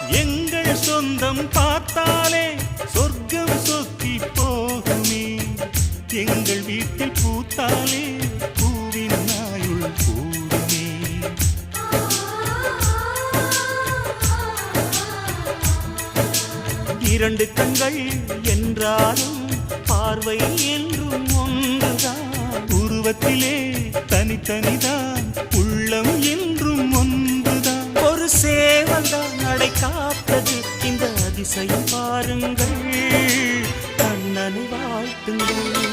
எங்கள் சொந்தம் பார்த்தாலே சொர்க்கம் சொத்தி போகுமே. எங்கள் வீட்டில் பூத்தாலே பூவின் நாயுள் கூடுமே. இரண்டு கண்கள் என்றாலும் பார்வை என்றும் ஒன்றுதான். உருவத்திலே தனித்தனிதான், உள்ளம் என்றும் ஒன்றுதான். ஒரு சேவல்தான் நடை காத்தது, இந்த அதிசயம் பாருங்கள், கண்ணனை வாழ்த்துங்கள்.